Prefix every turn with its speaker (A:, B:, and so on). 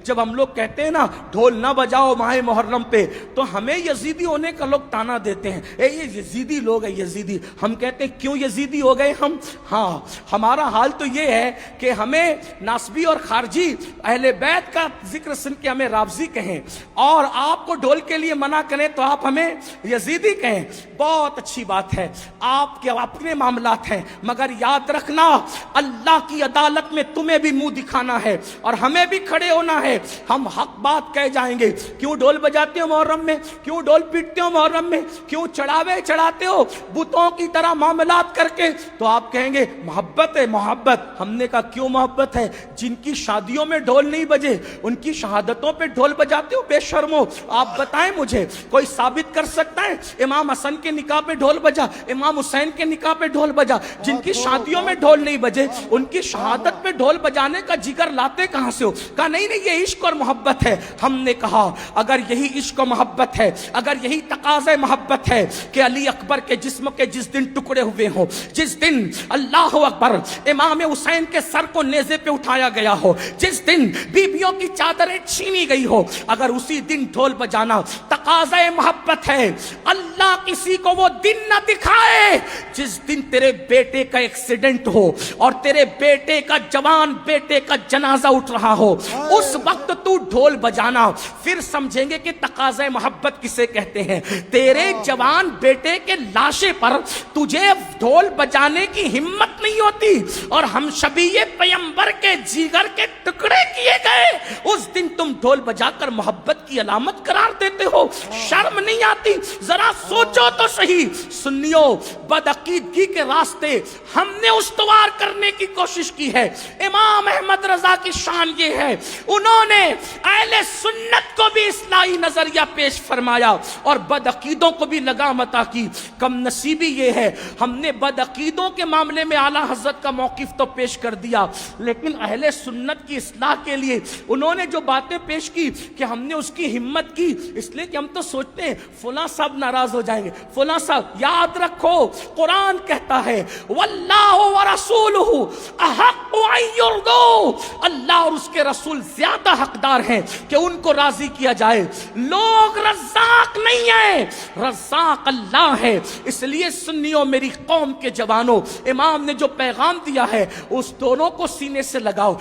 A: جب ہم لوگ کہتے ہیں نا ڈھول نہ بجاؤ ماہ محرم پہ، تو ہمیں یزیدی ہونے کا لوگ تانا دیتے ہیں، اے یہ یزیدی لوگ ہیں یزیدی۔ ہم کہتے ہیں کیوں یزیدی ہو گئے ہم؟ ہاں ہمارا حال تو یہ ہے کہ ہمیں ناسبی اور خارجی اہل بیت کا ذکر سن کے ہمیں رافضی کہیں، اور آپ کو ڈھول کے لیے منع کریں تو آپ ہمیں یزیدی کہیں۔ بہت اچھی بات ہے، آپ کے اپنے معاملات ہیں، مگر یاد رکھنا اللہ کی عدالت میں تمہیں بھی منہ دکھانا ہے اور ہمیں بھی کھڑے ہونا ہے۔ ہم حق بات کہہ جائیں گے، کیوں ڈھول بجاتے ہو محرم میں، کیوں ڈھول پیٹتے ہو محرم میں، کیوں چڑھاوے چڑھاتے ہو بتوں کی طرح معاملات کر کے، تو آپ کہیں گے محبت ہے محبت۔ ہم نے کہا کیوں محبت ہے؟ جن کی شادیوں میں ڈھول نہیں بجے ان کی شہادتوں پہ ڈھول بجاتے ہو، بے شرمو۔ آپ بتائیں مجھے، کوئی ثابت کر سکتا ہے امام حسن کے نکاح پہ ڈھول بجا، امام حسین کے نکاح پہ ڈھول بجا؟ جن کی شادیوں میں ڈھول نہیں بجے ان کی شہادت پہ ڈھول بجانے کا جگر لاتے کہاں سے ہو؟ کہا نہیں نہیں یہ عشق اور محبت ہے۔ ہم نے کہا اگر یہی عشق و محبت ہے، اگر یہی تقاضۂ محبت ہے کہ علی اکبر کے جسم کے جس دن ٹکڑے ہوئے ہوں، جس دن اللہ اکبر امام حسین کے سر کو نیزے پہ اٹھایا گیا ہو، جس دن بیویوں کی چادریں چھینی گئی ہو، اگر اسی دن ڈھول بجانا تقاضۂ محبت ہے، اللہ کسی کو وہ دن نہ دکھائے جس دن تیرے بیٹے کا ایکسیڈنٹ ہو اور تیرے بیٹے کا جوان بیٹے کا جنازہ اٹھ رہا ہو، اس وقت تو ڈھول بجانا، پھر سمجھیں گے کہ تقاضۂ محبت کسے کہتے ہیں۔ تیرے جوان بیٹے کے لاشے پر تجھے ڈھول بجانے کی ہمت نہیں ہوتی اور ہم شبیہ پیغمبر کے جگر کے ٹکڑے کیے گئے، اس دن تم ڈھول بجا کر محبت کی علامت قرار دیتے ہو؟ شرم نہیں آتی؟ ذرا سوچو تو صحیح۔ سنیو، بدعقیدگی کے راستے ہم نے استوار کرنے کی کوشش کی ہے۔ امام احمد رضا کی شان یہ ہے، انہوں نے اہل سنت کو بھی اصلاحی نظریہ پیش فرمایا اور بدعقیدوں کو بھی لگام عطا کی۔ کم نصیبی یہ ہے ہم نے بدعقیدوں کے معاملے میں اعلیٰ حضرت کا موقف تو پیش کر دیا، لیکن اہل سنت کی اصلاح کے لیے انہوں نے جو باتیں پیش کی کہ ہم نے اس کی ہمت کی، اس لیے کہ ہم تو سوچتے ہیں فلاں صاحب ناراض ہو جائیں گے، فلاں صاحب۔ یاد رکھو قرآن کہتا ہے واللہ ورسولہ احق ان یرضوا، اللہ اور اس کے رسول زیادہ حقدار ہیں کہ ان کو راضی کیا جائے۔ لوگ رزاق نہیں ہیں، رزاق اللہ ہے۔ اس لیے سنیوں، میری قوم کے جوانوں، امام نے جو پیغام دیا ہے اس دونوں کو سینے سے لگاؤ۔